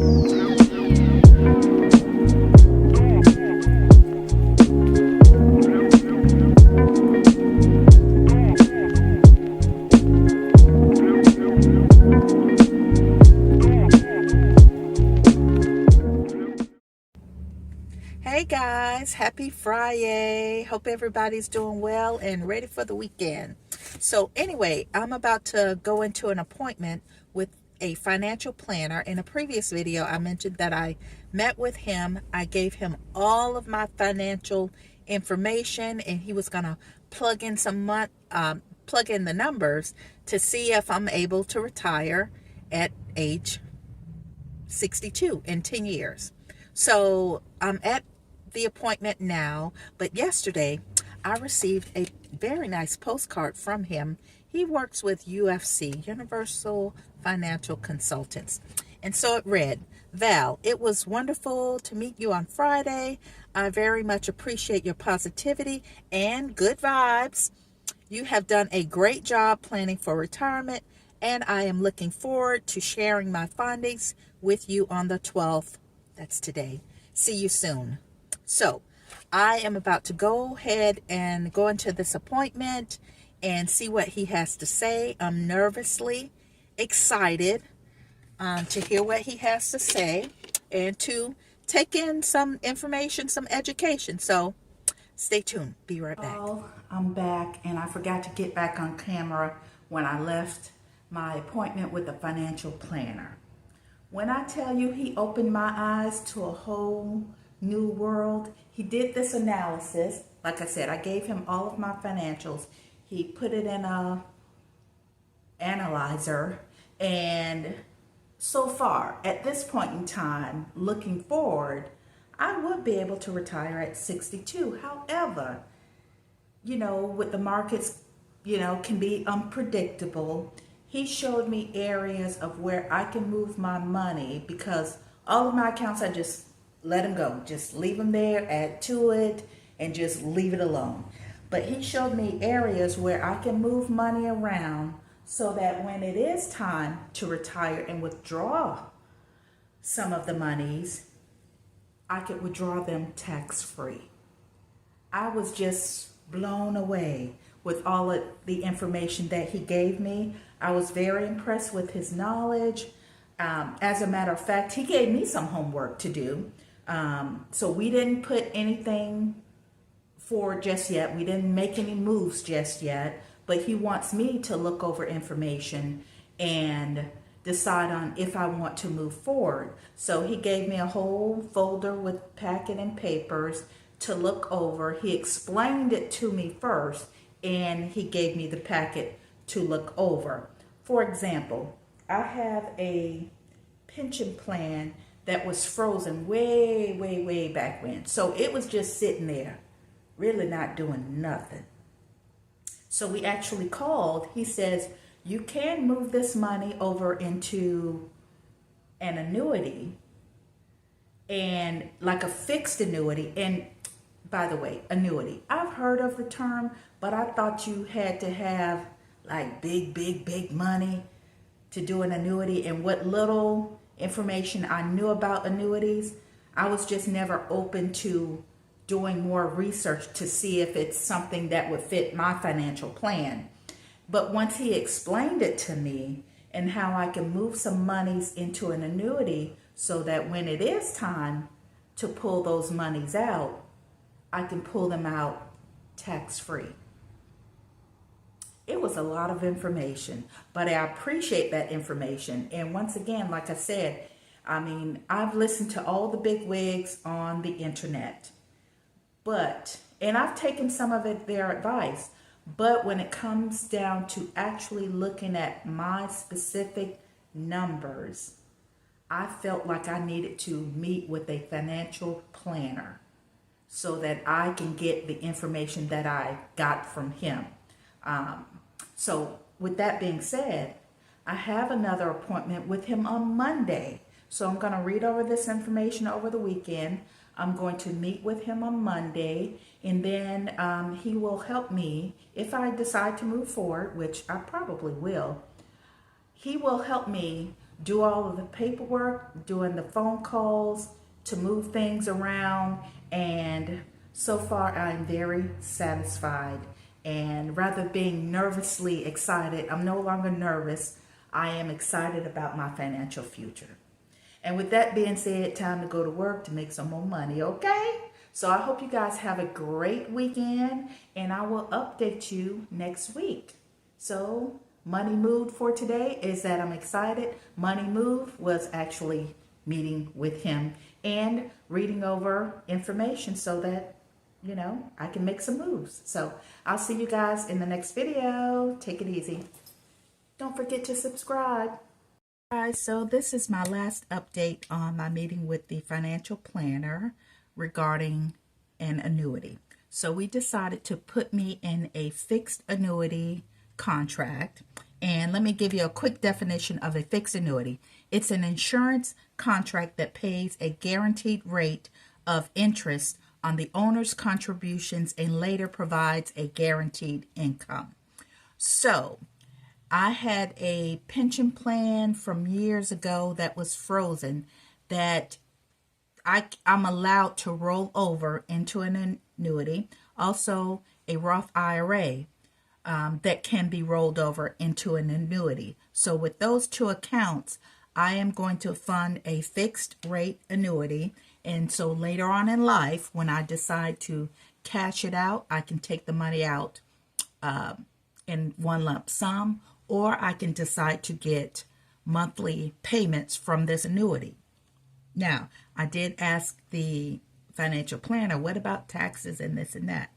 Hey guys, happy Friday. Hope everybody's doing well and ready for the weekend. So, anyway, I'm about to go into an appointment with a financial planner. In a previous video, I mentioned that I met with him. I gave him all of my financial information, and he was going to plug in plug in the numbers to see if I'm able to retire at age 62 in 10 years. So I'm at the appointment now, but yesterday I received a very nice postcard from him. He works with UFC, Universal Financial Consultants. And so it read, Val, it was wonderful to meet you on Friday. I very much appreciate your positivity and good vibes. You have done a great job planning for retirement, and I am looking forward to sharing my findings with you on the 12th. That's today. See you soon. So, I am about to go ahead and go into this appointment and see what he has to say. I'm nervously excited to hear what he has to say and to take in some information, some education. So, stay tuned. Be right back. I'm back, and I forgot to get back on camera when I left my appointment with the financial planner. When I tell you he opened my eyes to a whole new world, he did this analysis. Like I said, I gave him all of my financials. He put it in a analyzer, and so far, at this point in time, looking forward, I would be able to retire at 62. However, with the markets, can be unpredictable. He showed me areas of where I can move my money because all of my accounts, I just let them go. Just leave them there, add to it, and just leave it alone. But he showed me areas where I can move money around so that when it is time to retire and withdraw some of the monies, I could withdraw them tax-free. I was just blown away with all of the information that he gave me. I was very impressed with his knowledge. As a matter of fact, he gave me some homework to do. So we didn't put anything forward just yet. We didn't make any moves just yet, but he wants me to look over information and decide on if I want to move forward. So he gave me a whole folder with packet and papers to look over. He explained it to me first, and he gave me the packet to look over. For example, I have a pension plan that was frozen way back when. So it was just sitting there, really not doing nothing. So we actually called. He says, you can move this money over into an annuity, and like a fixed annuity. And by the way, annuity, I've heard of the term, but I thought you had to have like big money to do an annuity. And what little information I knew about annuities, I was just never open to doing more research to see if it's something that would fit my financial plan. But once he explained it to me and how I can move some monies into an annuity so that when it is time to pull those monies out, I can pull them out tax-free. It was a lot of information, but I appreciate that information. And once again, like I said, I've listened to all the big wigs on the internet, and I've taken some of their advice. But when it comes down to actually looking at my specific numbers, I felt like I needed to meet with a financial planner so that I can get the information that I got from him. So with that being said, I have another appointment with him on Monday. So I'm going to read over this information over the weekend. I'm going to meet with him on Monday, and then he will help me if I decide to move forward, which I probably will. He will help me do all of the paperwork, doing the phone calls to move things around. And so far, I'm very satisfied. And rather being nervously excited, I'm no longer nervous. I am excited about my financial future. And with that being said, time to go to work to make some more money, okay? So I hope you guys have a great weekend, and I will update you next week. So, money mood for today is that I'm excited. Money move was actually meeting with him and reading over information so that, I can make some moves. So, I'll see you guys in the next video. Take it easy. Don't forget to subscribe. Guys, so this is my last update on my meeting with the financial planner regarding an annuity. So we decided to put me in a fixed annuity contract. And let me give you a quick definition of a fixed annuity. It's an insurance contract that pays a guaranteed rate of interest on the owner's contributions and later provides a guaranteed income. So I had a pension plan from years ago that was frozen that I'm allowed to roll over into an annuity. Also, a Roth IRA that can be rolled over into an annuity. So with those two accounts, I am going to fund a fixed rate annuity. And so later on in life, when I decide to cash it out, I can take the money out in one lump sum, or I can decide to get monthly payments from this annuity. Now, I did ask the financial planner, what about taxes and this and that?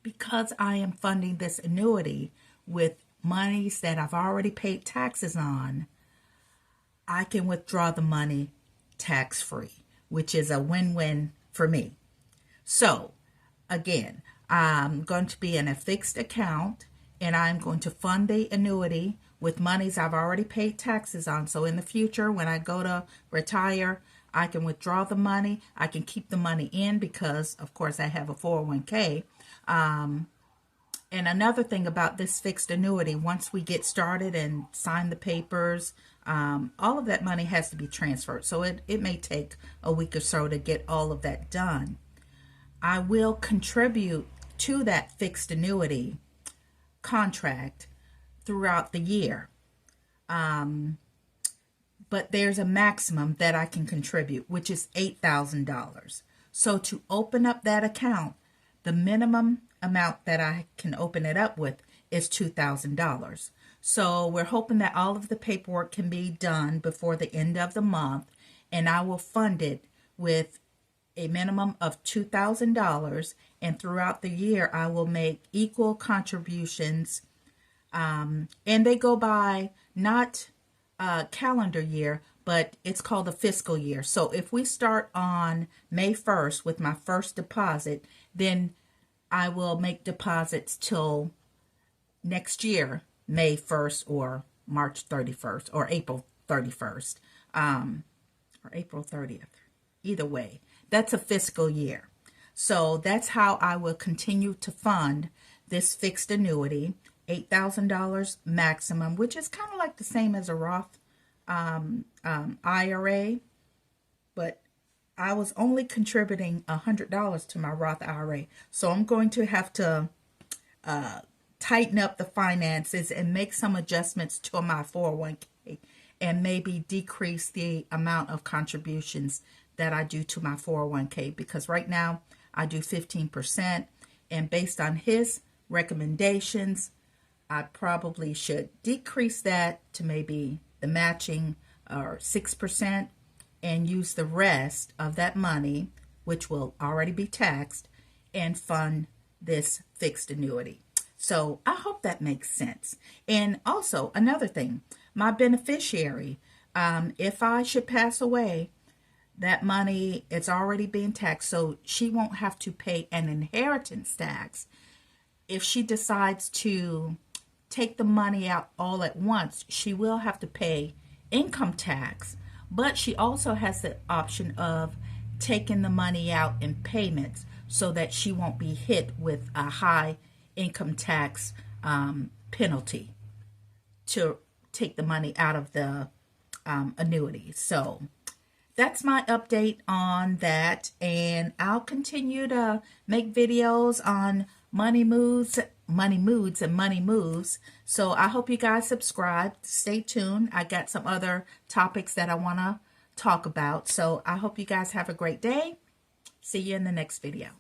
Because I am funding this annuity with monies that I've already paid taxes on, I can withdraw the money tax-free, which is a win-win for me. So, again, I'm going to be in a fixed account, and I'm going to fund the annuity with monies I've already paid taxes on. So in the future, when I go to retire, I can withdraw the money. I can keep the money in because, of course, I have a 401k. And another thing about this fixed annuity, once we get started and sign the papers, all of that money has to be transferred. So it may take a week or so to get all of that done. I will contribute to that fixed annuity contract throughout the year. But there's a maximum that I can contribute, which is $8,000. So to open up that account, the minimum amount that I can open it up with is $2,000. So we're hoping that all of the paperwork can be done before the end of the month, and I will fund it with a minimum of $2,000, and throughout the year I will make equal contributions, and they go by not calendar year, but it's called a fiscal year. So if we start on May 1st with my first deposit, then I will make deposits till next year, May 1st or March 31st or April 31st, or April 30th. Either way, that's a fiscal year. So that's how I will continue to fund this fixed annuity, $8,000 maximum, which is kind of like the same as a Roth IRA, but I was only contributing $100 to my Roth IRA. So I'm going to have to tighten up the finances and make some adjustments to my 401k and maybe decrease the amount of contributions that I do to my 401k, because right now I do 15%, and based on his recommendations, I probably should decrease that to maybe the matching or 6% and use the rest of that money, which will already be taxed, and fund this fixed annuity. So I hope that makes sense. And also another thing, my beneficiary, if I should pass away, that money, it's already being taxed, so she won't have to pay an inheritance tax. If she decides to take the money out all at once, she will have to pay income tax, but she also has the option of taking the money out in payments so that she won't be hit with a high income tax penalty to take the money out of the annuities. So that's my update on that, and I'll continue to make videos on money moods, and money moves. So I hope you guys subscribe. Stay tuned. I got some other topics that I want to talk about. So I hope you guys have a great day. See you in the next video.